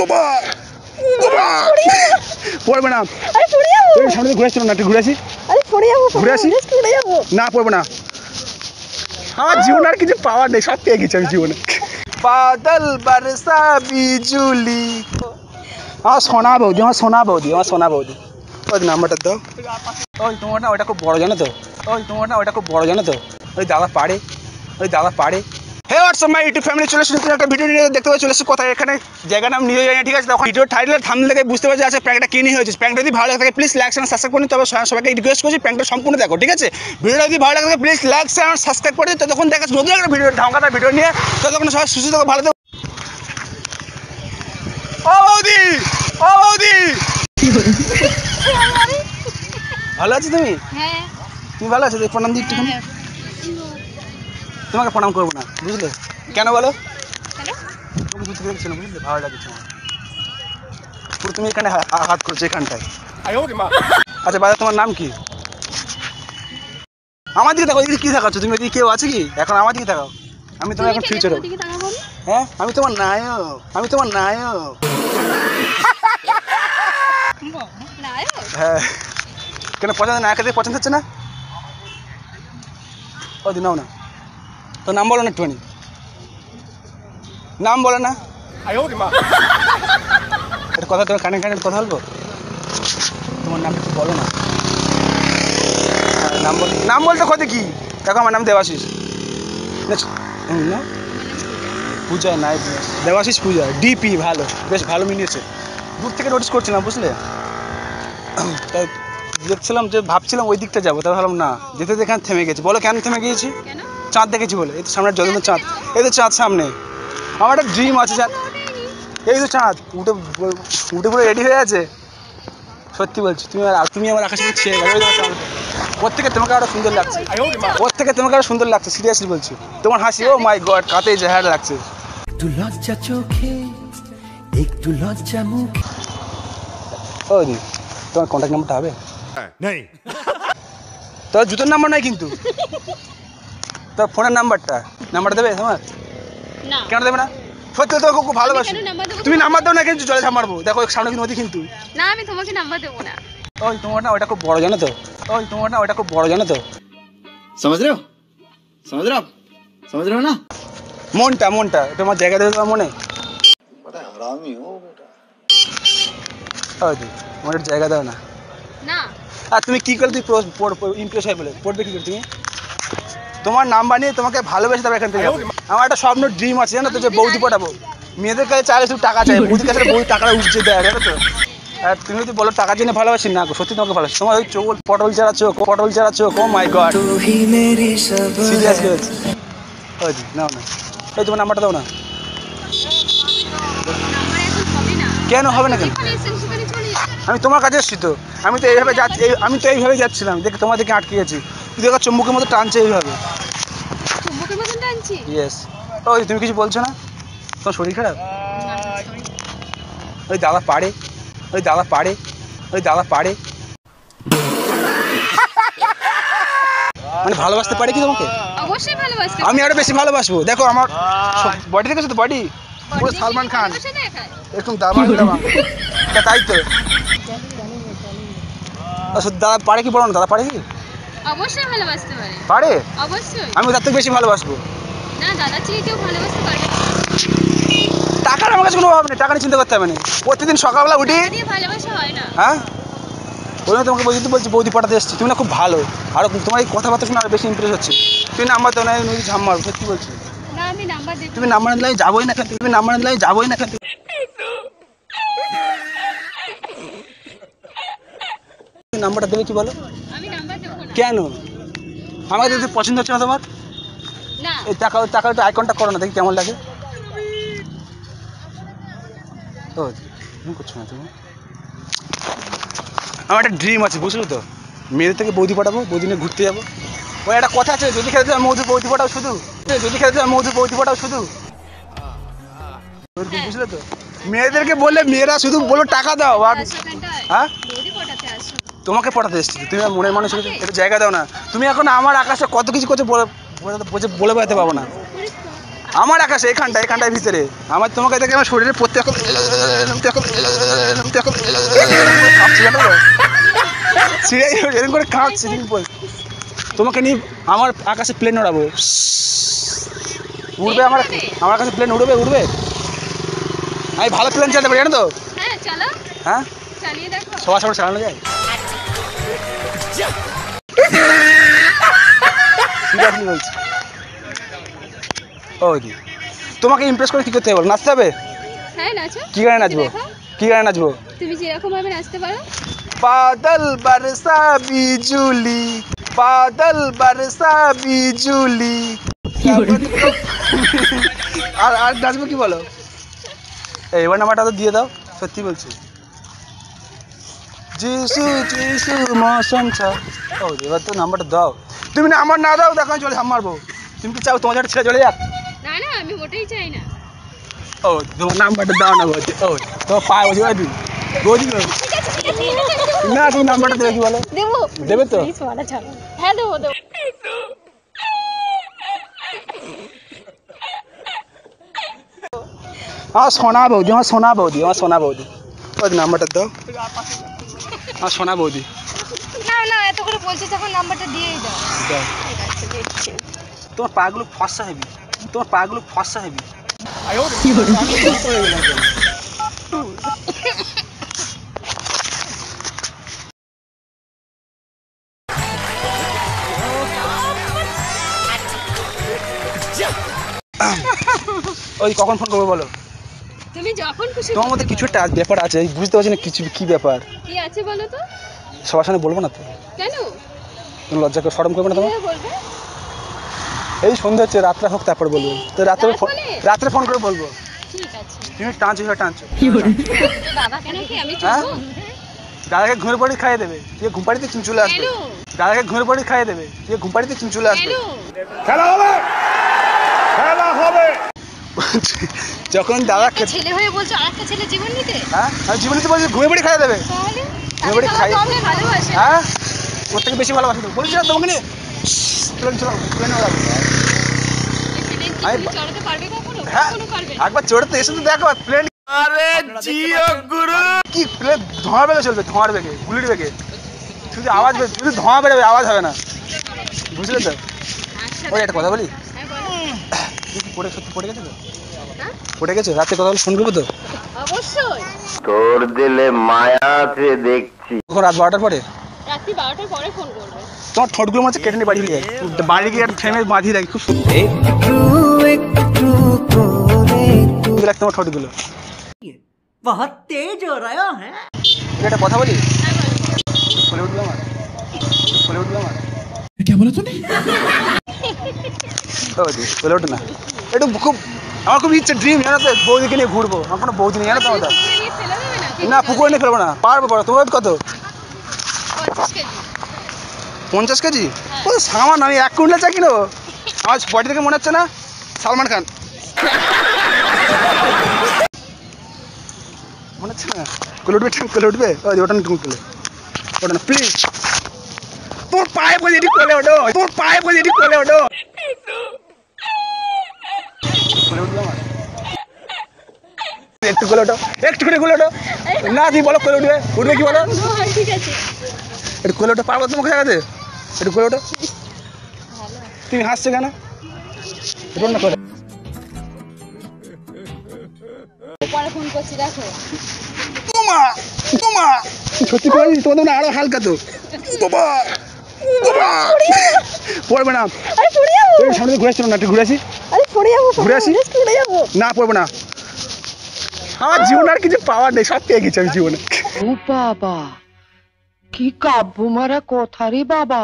বাবা পড়বে না, সামনে ঘুরে আসছিল না, একটু ঘুরে আসি, ঘুরে আসি, না পড়বো না। আমার জীবনে আর কিছু পাওয়ার নেই, সব পেয়ে গেছি আমি জীবনে। বাদল বরসা বিজুলি, আমার সোনা বৌদি, আমার সোনা বৌদি, আমার সোনা বৌদি। ওই নাম্বারটা দাও। ওই তোমার না ওইটা খুব বড় জানো তো, ওই তোমার না ওইটা খুব বড় জানো তো, ওই দাদা পারে, ওই দাদা পারে। হে হোয়াটসঅ্যাপ মাই ইউটিউব ফ্যামিলি, চলে এসেছি একটা ভিডিও নিয়ে, দেখতে পাচ্ছি চলে এসেছি কোথায়, এখানে জায়গার নাম নিয়ে যাই না, ঠিক আছে? তখন ভিডিও টাইটেল থাম্বনেল দেখে বুঝতে পারছি আছে প্র্যাঙ্কটা কী নিয়ে হয়েছে। প্র্যাঙ্কটা যদি ভালো লাগে প্লিজ লাইক এন্ড সাবস্ক্রাইব করুন, তবে সবাইকে রিকোয়েস্ট করছি প্র্যাঙ্কটা সম্পূর্ণ দেখো, ঠিক আছে? ভিডিওটা যদি ভালো লাগে প্লিজ লাইক এন্ড সাবস্ক্রাইব করে দিই, তখন দেখা নতুন একটা ভিডিও ঢাকাটা ভিডিও নিয়ে, ততক্ষণ সবাই সুস্থ থাকো, ভালো থাকো। ও বৌদি, ও বৌদি, ভালো আছো তুমি? হ্যাঁ, তুমি ভালো আছো? প্রণাম দিই একটুখানি। তোমাকে প্রণাম করবো না, বুঝলে কেন বলো? তুমি দূর থেকে দেখছো না, বুঝলে ভালো লাগছে আমার পুরো, তুমি এখানে হাত করছো এখানটায়। আচ্ছা বাবা, তোমার নাম কি? আমার দিকে দেখো, এদিকে কী দেখাচ্ছ তুমি? এদিকে কেউ আছে কি এখন? আমার দিকে দেখাও, আমি তোমার এখন ফিউচারও। হ্যাঁ, আমি তোমার নায়ক, আমি তোমার নায়ক। হ্যাঁ, কেন পছন্দ? নায়কের দিকে পছন্দ হচ্ছে না? ও দি নাও না, তো নাম বলো না একটুখানি, নাম বলো না। এটা কথা, তোমার কানে কানে কথা বলবো, তোমার নাম একটু বলো না। নাম বল, নাম বলতে ক্ষতি কি? দেখো আমার নাম দেবাশিস, পূজা নাই, দেবাশিস পূজা, ডিপি ভালো, বেশ ভালো মিলিয়েছে। দূর থেকে নোটিস করছিলাম, বুঝলে? তাই দেখছিলাম যে ভাবছিলাম ওই দিকটা যাবো, তাই ভাবলাম না, যেতে এখানে থেমে গেছি। বলো কেন থেমে গিয়েছি? চাঁদ দেখেছি বলে। এই তো সামনে যত চাঁদ, এই তো চাঁদ সামনে। আমার একটা ড্রিম আছে, চাঁদ, এই তো চাঁদ উঠে উঠে পুরো রেডি হয়ে আছে। সত্যি বলছি, তুমি আমার আকাশে ছেয়ে গেছো, ওর থেকে তোমাকে আরো সুন্দর লাগছে, ওর থেকে তোমাকে আরো সুন্দর লাগছে, সিরিয়াসলি বলছি। তোমার হাসি, ও মাই গড, কাতে জাহার লাগছে। একটু লজ্জা চোখে, একটু লজ্জা মুখ। ও দি, তোমার কন্ট্যাক্ট নাম্বারটা হবে? নেই। তোর জুতোর নাম্বার নাই কিন্তু, তোর ফোনের নাম্বারটা দেবে তোমার? কেন দেবে না? সত্যি তোমাকে খুব ভালোবাসি। তুমি নাম্বার দাও না, কিন্তু জলে ঝাঁপ মারবো। দেখো সামনে কি নদী কিন্তু। না, আমি তোমাকে নাম্বার দেবো না। ওই তোমার না ওইটা খুব বড় জানো তো, ওই তোমার না ওইটা খুব বড় জানো তো। समझ रहे हो आप समझ रहे हो ना? মনটা মনটা তোমার জায়গা দেবে তোমার মনে। बड़ा हरामी हो बेटा। ওই দি, মনের জায়গা দাও না। না, আর তুমি কী করে, তুই ইমপ্রেস হয় বলে পড়বে কী করে তুমি? তোমার নাম্বার নিয়ে তোমাকে ভালোবেসে তবে এখান থেকে যাবো। আমার একটা স্বপ্ন ড্রিম আছে জানো তো, যে বৌদি পটাবো। মেয়েদের কাছে চাইলে শুধু টাকা চাই, বৌদির কাছে বৌদি টাকাটা উঠছে দেয়, জানো তো। আর তুমি যদি বলো টাকার জন্য ভালোবাসি, না সত্যি তোমাকে ভালোবাসি। তোমার ওই চোখ পটল চারা চোখ, ও মাই গড, সিরিয়াসলি বলছি। ওই দি নাও না, ওই তোমার নাম্বারটা দাও না। নাম্বার এখন হবে না। কেন হবে না কেন? যেখানে এসেছেন সেখানে চলে যান। আমি তোমার কাছে এসেছি তো, আমি তো এইভাবে যাচ্ছি, আমি তো এইভাবে যাচ্ছিলাম, দেখে তোমার দিকে আটকে গেছি। তুই দেখো চুম্বকের মতো টানছে এইভাবে। চুম্বকের মতন টানছি? ইয়েস। ওই তুমি কিছু বলছো না? তোমার শরীর খারাপ? না, sorry। ওই দাদা পারে, ওই দাদা পারে, ওই দাদা পারে, মানে ভালোবাসতে পারে কি তোমাকে? অবশ্যই ভালোবাসতে। আমি আরো বেশি ভালোবাসবো। দেখো আমার বডি দেখেছো তো, বডি পুরো সালমান খান এরকম দাবাং দাবাং, তাই তো। দাদা পারে কি বলো না, দাদা পারে কি? অবশ্যই ভালোবাসতে পারে। পারে? অবশ্যই। আমি তার থেকে বেশি ভালোবাসবো। না, দাদা চেয়ে কেউ ভালোবাসতে পারবে না। টাকার আমার কাছে কোনো অভাব নেই, টাকা নিয়ে চিন্তা করতে হবে না। প্রতিদিন সকালবেলা উঠি, দিয়ে ভালোবাসা হয় না। হ্যাঁ ওই জন্য তোমাকে বলছি বৌদি পটাতে এসেছি। তুমি না খুব ভালো, আরও তোমার এই কথাবার্তা শুনে আরও বেশি ইমপ্রেস হচ্ছে। তুমি নাম্বার দাও না, নদী ঝাম মারো, সত্যি বলছি। না, আমি নাম্বার দেব। তুমি নাম্বার না দিলে আমি যাবোই না এখান থেকে, তুমি নাম্বার না দিলে আমি যাবোই না এখান থেকে। তুমি নাম্বারটা দেবে কি বলো? আমি নাম্বার দেব না। কেন? আমাকে যদি পছন্দ হচ্ছে না তোমার, না। এই টাকা একটু আই কন্ট্যাক্ট করো না, দেখি কেমন লাগে। ও তুমি করছো না তুমি? আমার একটা ড্রিম আছে, বুঝলো তো, মেয়েদের থেকে বৌদি পাঠাবো, বৌদি নিয়ে ঘুরতে যাবো। ওই একটা কথা আছে, যদি খেতে যাও মৌদি বৌদি পাঠাও শুধু, যদি খেতে যাও মৌদি বৌদি পাঠাও শুধু, বুঝলে তো। মেয়েদেরকে বললে মেয়েরা শুধু বলো টাকা দাও, আর হ্যাঁ বৌদি পটাতে আসো। তোমাকে পটাতে এসেছি, তুমি আমার মনের মানুষ একটু জায়গা দাও না। তুমি এখন আমার আকাশে কত কিছু করছো বলে বোঝাতে পারবো না। আমার আকাশে এখানটায় ভিতরে আমার তোমাকে দেখে আমার শরীরে প্রত্যেক এরকম করে কাঁপছে তোমাকে নিয়ে আমার আকাশে প্লেন ওড়াবো উড়বে আমার কাছে প্লেন উড়বে আমি ভালো প্লেন চালাতে পারি জানো তো হ্যাঁ চলো হ্যাঁ চালিয়ে দেখো সবার সামনে চালানো যায় সিরিয়াসলি বলছি ও দি তোমাকে ইমপ্রেস করে কি করতে হবে বলো নাচতে হবে হ্যাঁ নাচো কি গানে নাচবো তুমি যেরকম ভাবে নাচতে পারো বাদল বরসা বিজুলি আর নাচবো কি বলো এবার নাম্বারটা তো দিয়ে দাও সত্যি বলছি যিশু মৌসুম ছা ও এবার তো নাম্বারটা দাও তুমি না আমার না দাও দেখো আমি চলে হাম মারবো তুমি কি চাও তোমার ছেড়ে চলে যাক না না আমি ওটাই চাই না ও তোমার নাম্বারটা দাও না বলছে ও তোমার পায়ে বসে বৌদি না তুমি নাম্বারটা দেবে কি বলো দেবে তো হ্যাঁ দেবো আমার সোনা বৌদি ওই নাম্বারটা দাও আমার সোনা বৌদি না এত করে বলছো যখন নাম্বারটা দিয়েই দাও দাও ঠিক আছে দিচ্ছি তোমার পাগুলো ফর্সা হেবি ওই কখন ফোন করবো বলো তুমি যখন খুশি তোমার মধ্যে কিছু একটা ব্যাপার আছে বুঝতে পারছি না কিছু কি ব্যাপার কি আছে বলো তো সবার সামনে বলবো না তো কেন তুমি লজ্জা করে শরম করবে না তোমার বলবে এই সন্ধ্যা হচ্ছে রাত্রে হোক তারপর বলবো তো রাত্রে ফোন করে বলবো ঠিক আছে তুমি টানছো বাবা কেন কি আমি হ্যাঁ চলবো দাদাকে ঘুমের বাড়ি খাইয়ে দেবে তুই ঘুম পাড়িতে তুমি চলে আসবে দাদাকে ঘুমের বাড়ি খাইয়ে দেবে তুই ঘুম পাড়িতে তুমি চলে আসবে খেলা হবে যখন দাদা ছেলে হয়ে বলছো আরেকটা ছেলে জীবন নিতে হ্যাঁ আমি জীবনে তো বলছি ঘুমের বাড়ি খাইয়ে দেবে তাহলে ঘুমের বাড়ি খাইয়ে আমি ভালোবাসি হ্যাঁ ওর থেকে বেশি ভালোবাসি তো বলছি না তোমাকে নিয়ে প্লেন ওড়াবো তুমি চড়াতে পারবে কখনো হ্যাঁ কখনো পারবে না একবার চড়তে এসে তো দেখো প্লেন আরে জিও গুরু কি প্লেন ধোঁয়া বেগে চলবে গুলির বেগে শুধু আওয়াজ শুধু ধোঁয়া বেরোবে আওয়াজ হবে না বুঝলে তো ওই একটা কথা বলি হ্যাঁ বলো সত্যি পড়ে গেছে তো হ্যাঁ পড়ে গেছে রাতে কথা বলে ফোন করবো তো অবশ্যই তোর দিলে মায়া আছে দেখছি। কখন রাত 12টার পরে রাত্রি 12টার পরে ফোন করবে তোমার ঠোঁটগুলো মধ্যে কেটে নিয়ে বাড়ি ফিরে যায় বাড়ি গিয়ে ফ্রেমে বাঁধিয়ে রাখি খুব সুন্দর লাগে তোমার ঠোঁটগুলো बहुत तेज हो रहा है একটা কথা বলি হ্যাঁ বলে বলো উঠবে আমার বলে ওঠে না একটু খুব আমার খুব ইচ্ছে ড্রিম জানো তো বৌদিকে নিয়ে ঘুরবো আমার কোনো বৌদি নেই জানো তো আমাদের পুকুরে নিয়ে ফেলে দেবে না না পুকুরে নিয়ে ফেলবো না পারবো তোমার কত 50 কেজি 50 কেজি ও সামান আমি 1 কুইন্টাল চা কিনো আমার বডি থেকে মনে হচ্ছে না সালমান খান মনে হচ্ছে না কোলে উঠবে ওটা না তুমি ওটা না প্লিজ তোর পায়ে পড়ে এটি কোলে ওঠো কোলে উঠবে আমার একটু কোলে ওঠো না তুমি বলো কোলে উঠবে কি বলো হ্যাঁ ঠিক আছে একটু কোলে ওঠো পারবো তোমাকে জায়গাতে একটু কোলে ওঠো তুমি হাসছো কেন এটা না করে পরে ফোন করছি দেখো তোমা সত্যি করে তোমাদের না আরো হালকা তো বাবা পড়বে না আরে পড়ে যাবো এই সামনে ঘুরে আসছিল না একটু ঘুরে আসি না পড়বে না আমার জীবনে আর কিছু পাওয়ার নেই সব পেয়ে গেছি আমি জীবনে ও বাবা কি কাব্য মারা কথা রে বাবা।